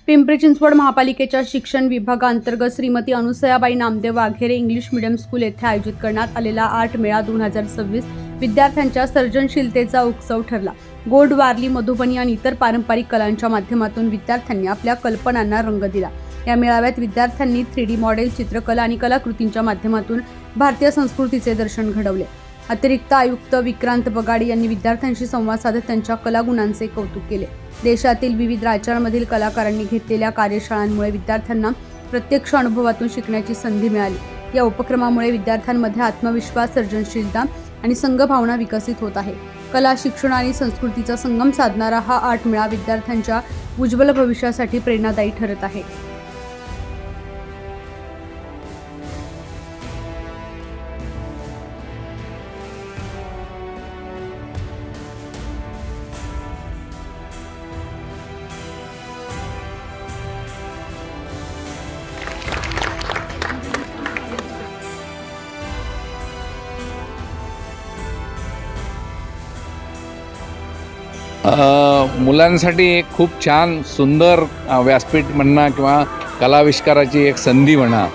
पिंपरी चिंचवड महापालिकेच्या शिक्षण विभागाअंतर्गत Shrimati Anusayabai Namdev Waghere English medium school येथे आयोजित करण्यात आलेला आर्ट मेळा 2026 विद्यार्थ्यांच्या सर्जनशीलतेचा उत्सव ठरला। गोंड, वारली, मधुबनी आणि इतर पारंपरिक कलांच्या माध्यमातून विद्यार्थ्यांनी आपल्या कल्पनांना रंग दिला। या मेळाव्यात विद्यार्थ्यांनी 3D मॉडेल, चित्रकला आणि कलाकृतींच्या माध्यमातून भारतीय संस्कृतीचे दर्शन घडवले। अतिरिक्त आयुक्त विक्रांत बगाडी यांनी विद्यार्थ्यांशी संवाद साधत त्यांच्या कलागुणांचे कौतुक केले। देशातील विविध राज्यांमधील कलाकारांनी घेतलेल्या कार्यशाळांमुळे विद्यार्थ्यांना प्रत्यक्ष अनुभवातून शिकण्याची संधी मिळाली। या उपक्रमामुळे विद्यार्थ्यांमध्ये आत्मविश्वास, सर्जनशीलता आणि संघभावना विकसित होत आहे। कला, शिक्षण आणि संस्कृतीचा संगम साधणारा हा आर्ट मेळा विद्यार्थ्यांच्या उज्ज्वल भविष्यासाठी प्रेरणादायी ठरत आहे। मुलांसाठी एक खूप छान सुंदर व्यासपीठ म्हणा किंवा कलाविष्काराची एक संधी म्हणा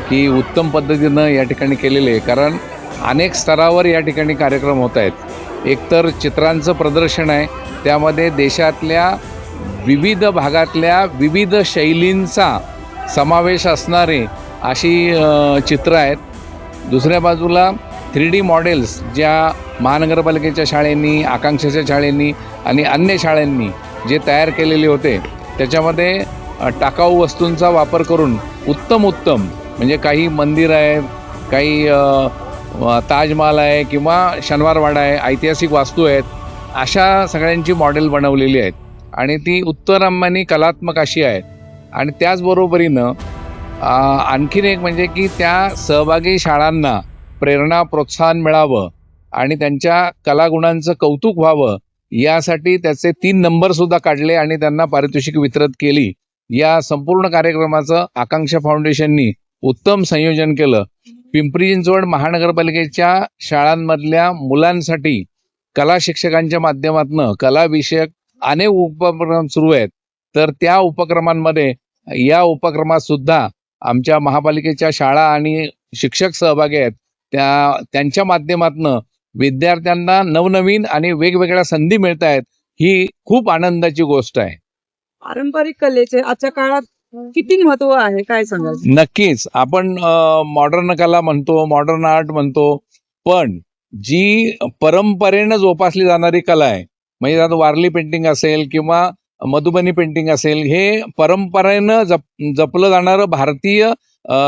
की उत्तम पद्धतीनं या ठिकाणी केलेले आहे। कारण अनेक स्तरावर या ठिकाणी कार्यक्रम होत आहेत। एकतर चित्रांचं प्रदर्शन आहे, त्यामध्ये देशातल्या विविध भागातल्या विविध शैलींचा समावेश असणारे अशी चित्रं आहेत। दुसऱ्या बाजूला 3D मॉडेल्स ज्या महानगरपालिकेच्या शाळेंनी, आकांक्षाच्या शाळेंनी आणि अन्य शाळांनी जे तयार केलेले होते, त्याच्यामध्ये टाकाऊ वस्तूंचा वापर करून उत्तम म्हणजे काही मंदिर आहे, काही ताजमहाल आहे किंवा शनिवारवाडा आहे, ऐतिहासिक वास्तू आहेत, अशा सगळ्यांची मॉडेल बनवलेली आहेत आणि ती उत्तम कलात्मक अशी आहेत। आणि त्याचबरोबरीनं आणखीन एक म्हणजे की त्या सहभागी शाळांना प्रेरणा, प्रोत्साहन मिळावं आणि त्यांच्या कलागुणांचं कौतुक व्हावं यासाठी त्याचे 3 नंबरसुद्धा काढले आणि त्यांना पारितोषिक वितरित केली। या संपूर्ण कार्यक्रमाचं आकांक्षा फाउंडेशननी उत्तम संयोजन केलं। पिंपरी चिंचवड महानगरपालिकेच्या शाळांमधल्या मुलांसाठी कला शिक्षकांच्या माध्यमातून कला विषयक अनेक उपक्रम सुरू आहेत। तर त्या उपक्रमांमध्ये या उपक्रमात सुद्धा आमच्या महापालिकेच्या शाळा आणि शिक्षक सहभागी आहेत। त्यांच्या माध्यमातून विद्यार्थ्यांना नवनवीन आणि वेगवेगळ्या संधी मिळत आहेत, ही खूप आनंदाची गोष्ट आहे। पारंपरिक कलेचे आजच्या काळात किती महत्व आहे, काय सांगाल? नक्कीच आपण मॉडर्न कला म्हणतो, मॉडर्न आर्ट म्हणतो, पण जी परंपरेनं जोपासली जाणारी कला आहे, म्हणजे आता वारली पेंटिंग असेल किंवा मधुबनी पेंटिंग असेल, हे परंपरेनं जपलं जाणारं भारतीय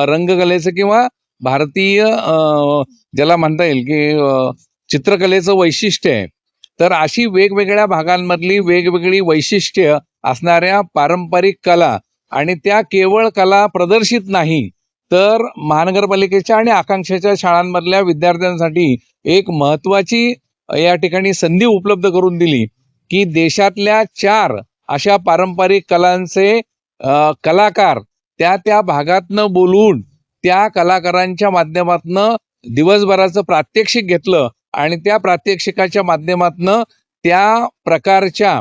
रंगकलेचं किंवा भारतीय ज्याला म्हणता येईल की चित्रकलेचं वैशिष्ट्य आहे। तर अशी वेगवेगळ्या भागांमधली वेगवेगळी वैशिष्ट्य असणाऱ्या पारंपरिक कला आणि त्या केवळ कला प्रदर्शित नाही तर महानगरपालिकेच्या आणि आकांक्षाच्या शाळांमधल्या विद्यार्थ्यांसाठी एक महत्त्वाची या ठिकाणी संधी उपलब्ध करून दिली की देशातल्या 4 अशा पारंपरिक कलांचे कलाकार त्या भागातनं बोलवून त्या कलाकारांच्या माध्यमातनं दिवसभराचं प्रात्यक्षिक घेतलं आणि त्या प्रात्यक्षिकाच्या माध्यमातनं त्या प्रकारच्या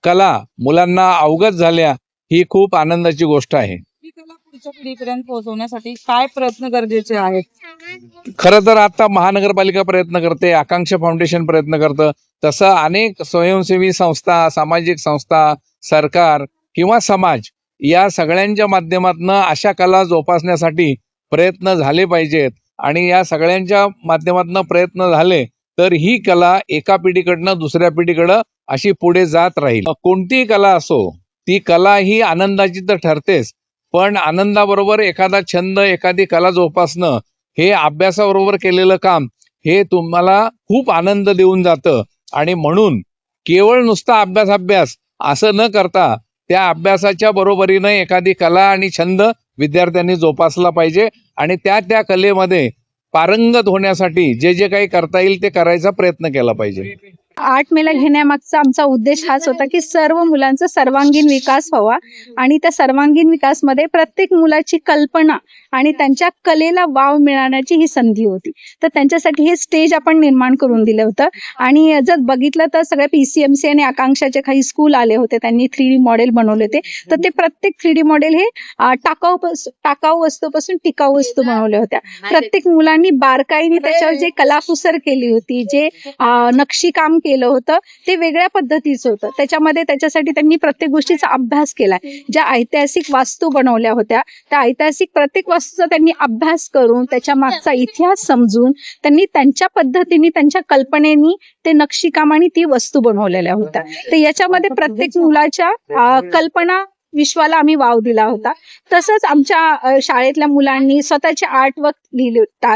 कला मुलांना अवगत झाल्या। ही खूप आनंदाची गोष्ट आहे। ही कला पुढच्या पिढीपर्यंत पोहोचवण्यासाठी काय प्रयत्न गरजेचे आहेत? खरं तर आता महानगरपालिका प्रयत्न करते, आकांक्षा फाउंडेशन प्रयत्न करतं, तसं अनेक स्वयंसेवी संस्था, सामाजिक संस्था, सरकार किंवा समाज या सगळ्यांच्या माध्यमातून अशा कला जोपासण्यासाठी प्रयत्न झाले पाहिजेत आणि या सगळ्यांच्या माध्यमातून प्रयत्न झाले तर ही कला एका पिढीकडनं दुसऱ्या पिढीकडं अशी पुढे जात राहील। कोणतीही कला असो, ती कला ही आनंदाची तर ठरतेच, पण आनंदाबरोबर एखादा छंद, एखादी कला जोपासणं हे अभ्यासाबरोबर केलेलं काम हे तुम्हाला खूप आनंद देऊन जातं। आणि म्हणून केवळ नुसता अभ्यास असं न करता त्या अभ्यासाच्या बरोबरीनं एखादी कला आणि छंद विद्यार्थ्यांनी जोपासला पाहिजे आणि त्या कलेमध्ये पारंगत होण्यासाठी जे काही करता येईल ते करायचा प्रयत्न केला पाहिजे। आर्ट मेला घेण्यामागचा आमचा उद्देश हाच होता की सर्व मुलांचा सर्वांगीण विकास व्हावा आणि त्या सर्वांगीण विकासमध्ये प्रत्येक मुलाची कल्पना आणि त्यांच्या कलेला वाव मिळण्याची ही संधी होती. तर त्यांच्यासाठी हे स्टेज आपण निर्माण करून दिलं होतं. आणि जर बघितलं तर सगळ्या PCMC आणि आकांक्षाचे काही स्कूल आले होते, त्यांनी 3D मॉडेल बनवले होते. तर ते प्रत्येक 3D मॉडेल हे टाकाऊ वस्तूपासून टिकाऊ वस्तू बनवल्या होत्या. प्रत्येक मुलांनी बारकाईने त्याच्यावर जे कलाकुसर केली होती, जे नक्षीकाम केलं होतं ते वेगळ्या पद्धतीचं होतं. त्याच्यासाठी त्यांनी प्रत्येक गोष्टीचा अभ्यास केलाय. ज्या ऐतिहासिक वास्तू बनवल्या होत्या त्या ऐतिहासिक प्रत्येक वास्तूचा त्यांनी अभ्यास करून त्याच्या मागचा इतिहास समजून त्यांनी त्यांच्या पद्धतीने त्यांच्या कल्पनेनी ते नक्षीकाम आणि ती वस्तू बनवलेल्या होत्या. तर याच्यामध्ये प्रत्येक मुलाच्या कल्पना विश्वाला आम्ही वाव दिला होता. तसंच आमच्या शाळेतल्या मुलांनी स्वतःचे आर्टवर्क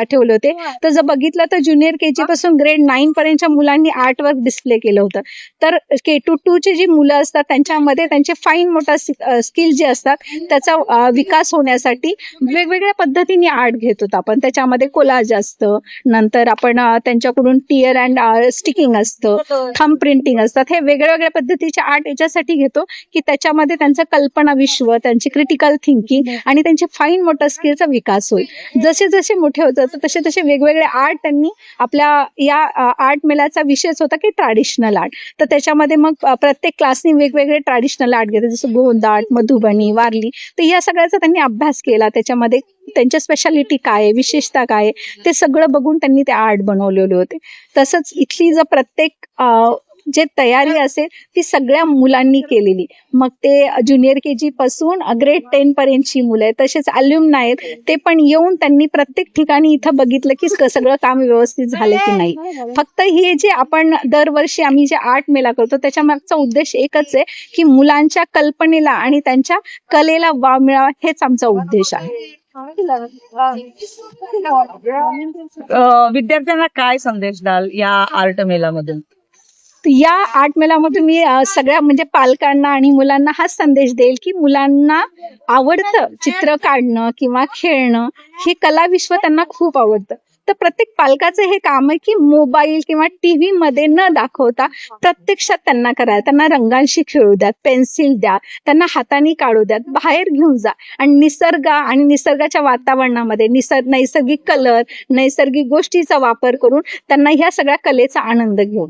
ठेवले होते. तर जर बघितलं तर ज्युनियर KG पासून ग्रेड 9 पर्यंतच्या मुलांनी आर्टवर्क डिस्प्ले केलं होतं. तर K to 2 ची जी मुलं असतात त्यांच्यामध्ये त्यांचे फाईन मोटर स्किल जे असतात त्याचा विकास होण्यासाठी वेगवेगळ्या पद्धतीने आर्ट घेत होतो आपण. त्याच्यामध्ये कोलाज असतं, नंतर आपण त्यांच्याकडून टिअर अँड स्टिकिंग असतं, थंब प्रिंटिंग असतात. हे वेगळ्या वेगळ्या पद्धतीचे आर्ट याच्यासाठी घेतो की त्याच्यामध्ये त्यांचं कल्पना विश्व, त्यांची क्रिटिकल थिंकिंग आणि त्यांचे फाईन मोटर स्किलचा विकास होईल. जसे जसे मोठे होत जातात तसे तसे वेगवेगळे आर्ट त्यांनी आपल्या या आर्ट मेलाचा विषयच होता की ट्रॅडिशनल आर्ट. तर त्याच्यामध्ये मग प्रत्येक क्लासने वेगवेगळे ट्रॅडिशनल आर्ट घेतले, जसं गोंद, मधुबनी, वारली. तर या सगळ्याचा त्यांनी अभ्यास केला. त्याच्यामध्ये त्यांच्या स्पेशालिटी काय आहे, विशेषता काय आहे, ते सगळं बघून त्यांनी ते आर्ट बनवलेले होते. तसंच इथली जर प्रत्येक जे तयारी असेल ती सगळ्या मुलांनी केलेली. मग ते ज्युनियर KG पासून ग्रेड 10 पर्यंतची मुलं आहेत, तसेच अल्युमनाय आहेत. ते पण येऊन त्यांनी प्रत्येक ठिकाणी इथं बघितलं की सगळं काम व्यवस्थित झालं की नाही. फक्त हे जे आपण दरवर्षी आम्ही जे आर्ट मेला करतो त्याच्या मागचा उद्देश एकच आहे की मुलांच्या कल्पनेला आणि त्यांच्या कलेला वाव मिळावा, हेच आमचा उद्देश आहे. विद्यार्थ्यांना काय संदेश द्याल या आर्ट मेलामधून? या आर्ट मेलामधून मी सगळ्या म्हणजे पालकांना आणि मुलांना हाच संदेश देईल की मुलांना आवडतं चित्र काढणं किंवा खेळणं, हे कलाविश्व त्यांना खूप आवडतं. तर प्रत्येक पालकाचं हे काम आहे की मोबाईल किंवा TV मध्ये न दाखवता प्रत्यक्षात त्यांना करा. त्यांना रंगांशी खेळू द्या, पेन्सिल द्या, त्यांना हाताने काढू द्या, बाहेर घेऊन जा आणि निसर्ग आणि निसर्गाच्या वातावरणामध्ये नैसर्गिक कलर, नैसर्गिक गोष्टीचा वापर करून त्यांना ह्या सगळ्या कलेचा आनंद घेऊ.